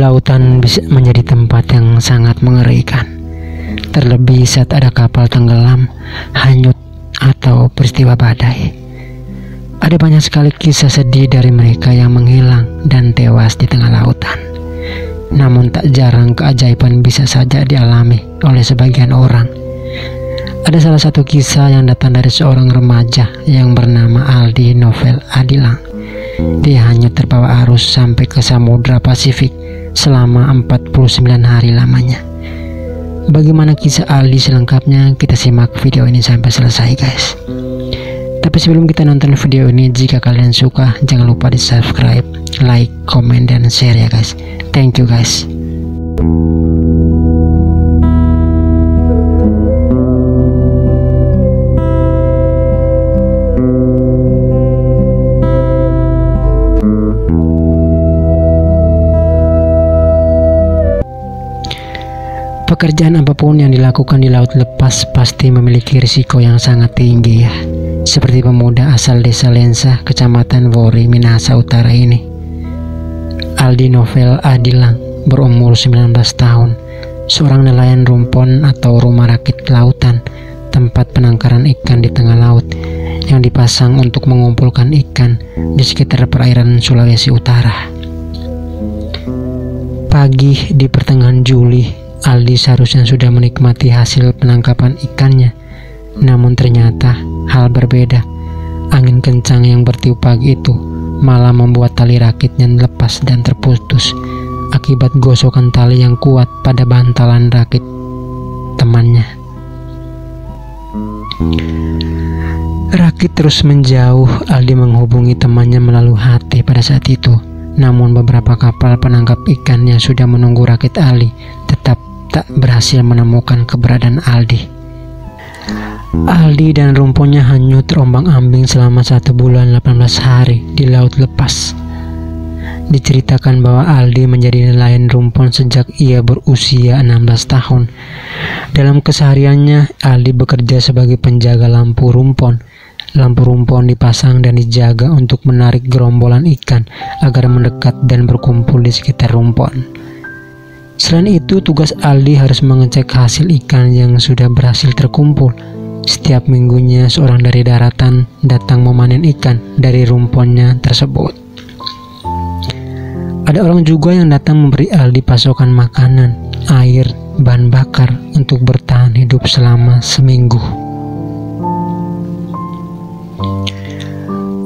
Lautan bisa menjadi tempat yang sangat mengerikan, terlebih saat ada kapal tenggelam, hanyut, atau peristiwa badai. Ada banyak sekali kisah sedih dari mereka yang menghilang dan tewas di tengah lautan. Namun tak jarang keajaiban bisa saja dialami oleh sebagian orang. Ada salah satu kisah yang datang dari seorang remaja yang bernama Aldi Novel Adilang. Dia hanyut terbawa arus sampai ke Samudra Pasifik selama 49 hari lamanya. Bagaimana kisah Aldi selengkapnya? Kita simak video ini sampai selesai, guys. Tapi sebelum kita nonton video ini, jika kalian suka, jangan lupa di subscribe, like, komen, dan share ya guys. Thank you guys. Pekerjaan apapun yang dilakukan di laut lepas pasti memiliki risiko yang sangat tinggi ya. Seperti pemuda asal desa Lensa, kecamatan Wori, Minahasa Utara ini. Aldi Novel Adilang berumur 19 tahun, seorang nelayan rumpon atau rumah rakit lautan, tempat penangkaran ikan di tengah laut yang dipasang untuk mengumpulkan ikan di sekitar perairan Sulawesi Utara. Pagi di pertengahan Juli, Aldi seharusnya sudah menikmati hasil penangkapan ikannya. Namun ternyata hal berbeda. Angin kencang yang bertiup pagi itu malah membuat tali rakitnya lepas dan terputus akibat gosokan tali yang kuat pada bantalan rakit temannya. Rakit terus menjauh. Aldi menghubungi temannya melalui HT pada saat itu. Namun beberapa kapal penangkap ikan yang sudah menunggu rakit Aldi tetap tak berhasil menemukan keberadaan Aldi. Aldi dan rumponnya hanyut terombang-ambing selama 1 bulan 18 hari di laut lepas. Diceritakan bahwa Aldi menjadi nelayan rumpon sejak ia berusia 16 tahun. Dalam kesehariannya, Aldi bekerja sebagai penjaga lampu rumpon. Lampu rumpon dipasang dan dijaga untuk menarik gerombolan ikan agar mendekat dan berkumpul di sekitar rumpon. Selain itu, tugas Aldi harus mengecek hasil ikan yang sudah berhasil terkumpul. Setiap minggunya seorang dari daratan datang memanen ikan dari rumponnya tersebut. Ada orang juga yang datang memberi Aldi pasokan makanan, air, bahan bakar untuk bertahan hidup selama seminggu.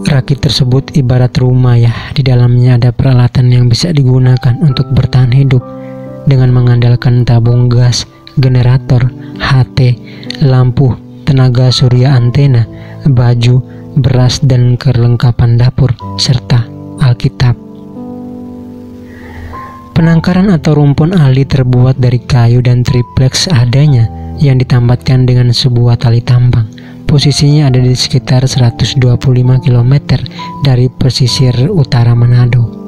Rakit tersebut ibarat rumah ya, di dalamnya ada peralatan yang bisa digunakan untuk bertahan hidup dengan mengandalkan tabung gas, generator, HT, lampu, tenaga surya antena, baju, beras, dan kelengkapan dapur, serta Alkitab. Penangkaran atau rumpon Aldi terbuat dari kayu dan tripleks adanya yang ditambatkan dengan sebuah tali tambang. Posisinya ada di sekitar 125 km dari pesisir utara Manado.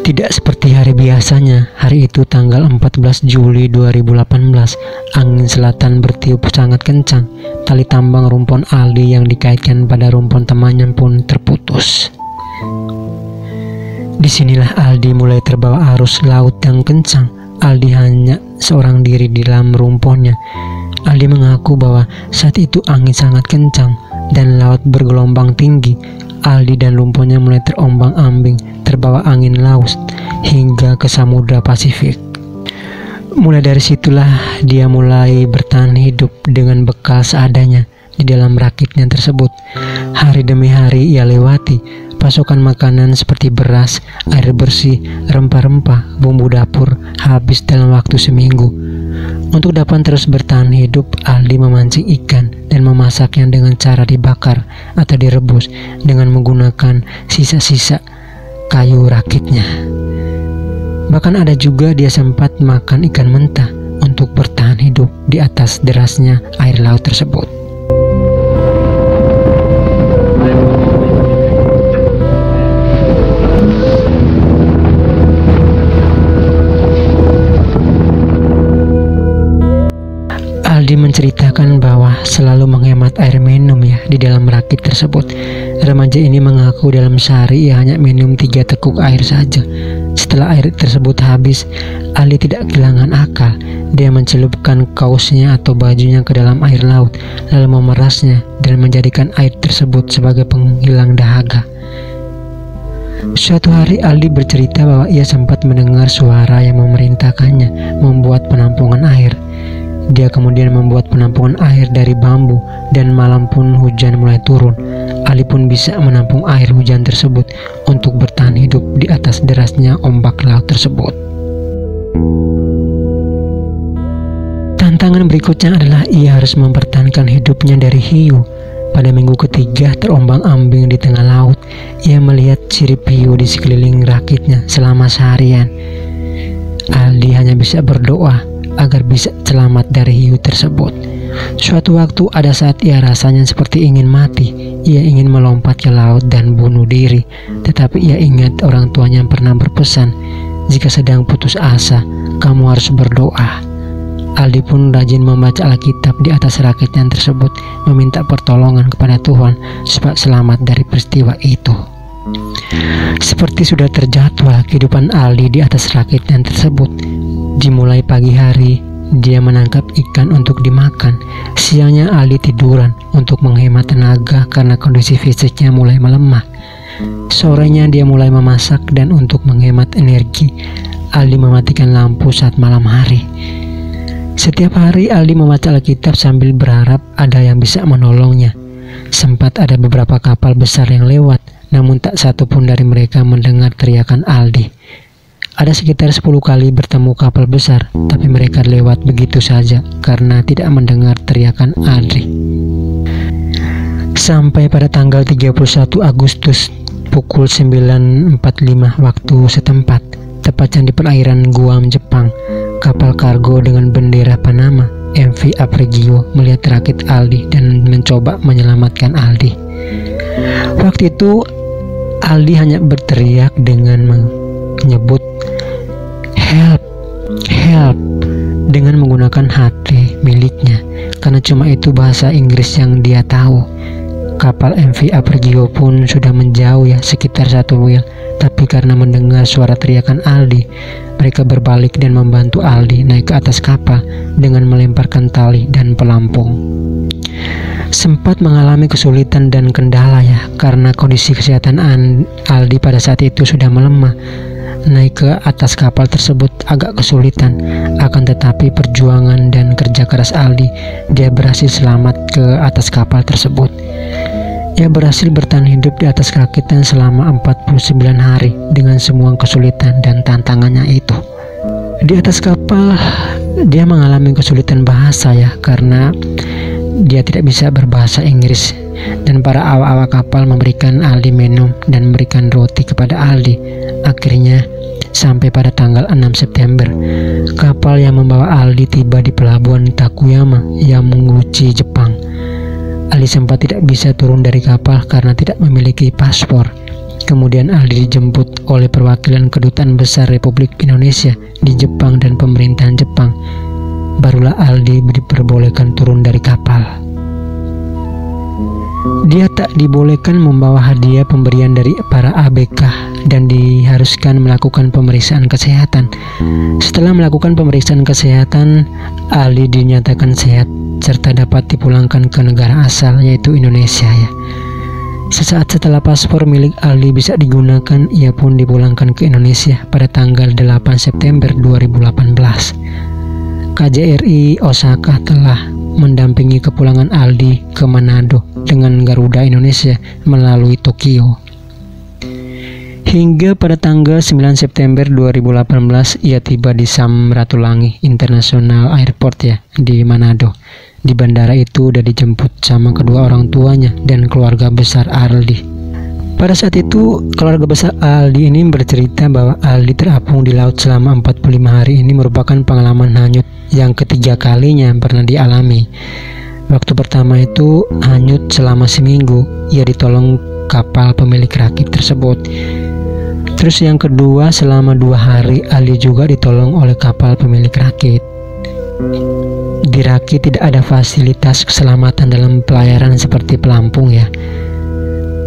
Tidak seperti hari biasanya, hari itu tanggal 14 Juli 2018, angin selatan bertiup sangat kencang. Tali tambang rumpon Aldi yang dikaitkan pada rumpon temannya pun terputus. Disinilah Aldi mulai terbawa arus laut yang kencang. Aldi hanya seorang diri di dalam rumponnya. Aldi mengaku bahwa saat itu angin sangat kencang dan laut bergelombang tinggi. Aldi dan rumponnya mulai terombang-ambing, terbawa angin laut hingga ke Samudra Pasifik. Mulai dari situlah dia mulai bertahan hidup dengan bekal seadanya di dalam rakitnya tersebut. Hari demi hari ia lewati. Pasokan makanan seperti beras, air bersih, rempah-rempah, bumbu dapur habis dalam waktu seminggu. Untuk dapat terus bertahan hidup, Aldi memancing ikan dan memasaknya dengan cara dibakar atau direbus dengan menggunakan sisa-sisa kayu rakitnya. Bahkan ada juga dia sempat makan ikan mentah untuk bertahan hidup di atas derasnya air laut tersebut. Aldi menceritakan bahwa selalu menghemat air minum ya di dalam rakit tersebut. Remaja ini mengaku dalam sehari ia hanya minum 3 teguk air saja. Setelah air tersebut habis, Aldi tidak kehilangan akal. Dia mencelupkan kaosnya atau bajunya ke dalam air laut, lalu memerasnya dan menjadikan air tersebut sebagai penghilang dahaga. Suatu hari Aldi bercerita bahwa ia sempat mendengar suara yang memerintahkannya membuat penampungan air. Dia kemudian membuat penampungan air dari bambu, dan malam pun hujan mulai turun. Aldi pun bisa menampung air hujan tersebut untuk bertahan hidup di atas derasnya ombak laut tersebut. Tantangan berikutnya adalah ia harus mempertahankan hidupnya dari hiu. Pada minggu ketiga terombang-ambing di tengah laut, ia melihat sirip hiu di sekeliling rakitnya selama seharian. Aldi hanya bisa berdoa agar bisa selamat dari hiu tersebut. Suatu waktu ada saat ia rasanya seperti ingin mati. Ia ingin melompat ke laut dan bunuh diri, tetapi ia ingat orang tuanya pernah berpesan, jika sedang putus asa, kamu harus berdoa. Aldi pun rajin membaca Alkitab di atas rakitnya tersebut, meminta pertolongan kepada Tuhan supaya selamat dari peristiwa itu. Seperti sudah terjadwal kehidupan Aldi di atas rakitnya tersebut. Dimulai pagi hari, dia menangkap ikan untuk dimakan. Siangnya Aldi tiduran untuk menghemat tenaga karena kondisi fisiknya mulai melemah. Sorenya dia mulai memasak, dan untuk menghemat energi, Aldi mematikan lampu saat malam hari. Setiap hari Aldi membaca Alkitab sambil berharap ada yang bisa menolongnya. Sempat ada beberapa kapal besar yang lewat, namun tak satu pun dari mereka mendengar teriakan Aldi. Ada sekitar 10 kali bertemu kapal besar, tapi mereka lewat begitu saja karena tidak mendengar teriakan Aldi. Sampai pada tanggal 31 Agustus pukul 9.45 waktu setempat, tepatnya di perairan Guam, Jepang, kapal kargo dengan bendera Panama, MV Apregio, melihat rakit Aldi dan mencoba menyelamatkan Aldi. Waktu itu Aldi hanya berteriak dengan menyebut help, help dengan menggunakan HT miliknya, karena cuma itu bahasa Inggris yang dia tahu. Kapal MV Apregio pun sudah menjauh sekitar 1 mil, tapi karena mendengar suara teriakan Aldi, mereka berbalik dan membantu Aldi naik ke atas kapal dengan melemparkan tali dan pelampung. Sempat mengalami kesulitan dan kendala karena kondisi kesehatan Aldi pada saat itu sudah melemah. Naik ke atas kapal tersebut agak kesulitan, akan tetapi perjuangan dan kerja keras Aldi, dia berhasil selamat ke atas kapal tersebut. Ia berhasil bertahan hidup di atas rakitnya selama 49 hari dengan semua kesulitan dan tantangannya itu. Di atas kapal dia mengalami kesulitan bahasa karena dia tidak bisa berbahasa Inggris, dan para awak-awak kapal memberikan Aldi minum dan memberikan roti kepada Aldi. Akhirnya sampai pada tanggal 6 September, kapal yang membawa Aldi tiba di pelabuhan Takuyama, Yamaguchi, Jepang. Aldi sempat tidak bisa turun dari kapal karena tidak memiliki paspor. Kemudian Aldi dijemput oleh perwakilan Kedutaan Besar Republik Indonesia di Jepang dan pemerintahan Jepang. Barulah Aldi diperbolehkan turun dari kapal. Dia tak dibolehkan membawa hadiah pemberian dari para ABK dan diharuskan melakukan pemeriksaan kesehatan. Setelah melakukan pemeriksaan kesehatan, Aldi dinyatakan sehat serta dapat dipulangkan ke negara asal, yaitu Indonesia. Sesaat setelah paspor milik Aldi bisa digunakan, ia pun dipulangkan ke Indonesia pada tanggal 8 September 2018. KJRI Osaka telah mendampingi kepulangan Aldi ke Manado dengan Garuda Indonesia melalui Tokyo. Hingga pada tanggal 9 September 2018 ia tiba di Samratulangi International Airport di Manado. Di bandara itu udah dijemput sama kedua orang tuanya dan keluarga besar Aldi. Pada saat itu keluarga besar Aldi ini bercerita bahwa Aldi terapung di laut selama 45 hari ini merupakan pengalaman hanyut yang ketiga kalinya pernah dialami. Waktu pertama itu hanyut selama seminggu, ia ditolong kapal pemilik rakit tersebut. Terus yang kedua selama 2 hari Aldi juga ditolong oleh kapal pemilik rakit. Di rakit tidak ada fasilitas keselamatan dalam pelayaran seperti pelampung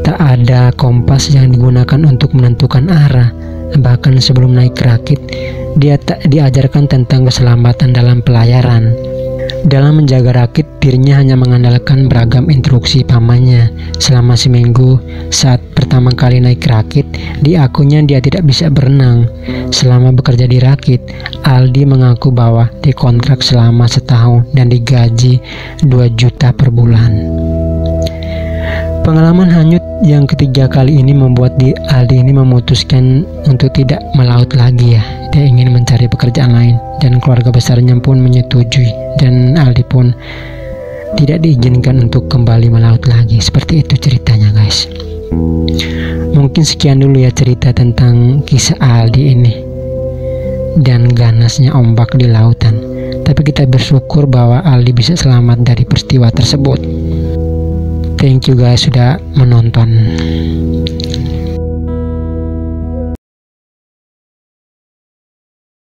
Tak ada kompas yang digunakan untuk menentukan arah. Bahkan sebelum naik rakit, dia tak diajarkan tentang keselamatan dalam pelayaran. Dalam menjaga rakit, dirinya hanya mengandalkan beragam instruksi pamannya. Selama seminggu, saat pertama kali naik rakit, diakunya dia tidak bisa berenang. Selama bekerja di rakit, Aldi mengaku bahwa dikontrak selama setahun dan digaji 2 juta per bulan. Pengalaman hanyut yang ketiga kali ini membuat Aldi ini memutuskan untuk tidak melaut lagi ya. Dia ingin mencari pekerjaan lain dan keluarga besarnya pun menyetujui, dan Aldi pun tidak diizinkan untuk kembali melaut lagi. Seperti itu ceritanya guys. Mungkin sekian dulu ya cerita tentang kisah Aldi ini dan ganasnya ombak di lautan. Tapi kita bersyukur bahwa Aldi bisa selamat dari peristiwa tersebut. Thank you guys sudah menonton.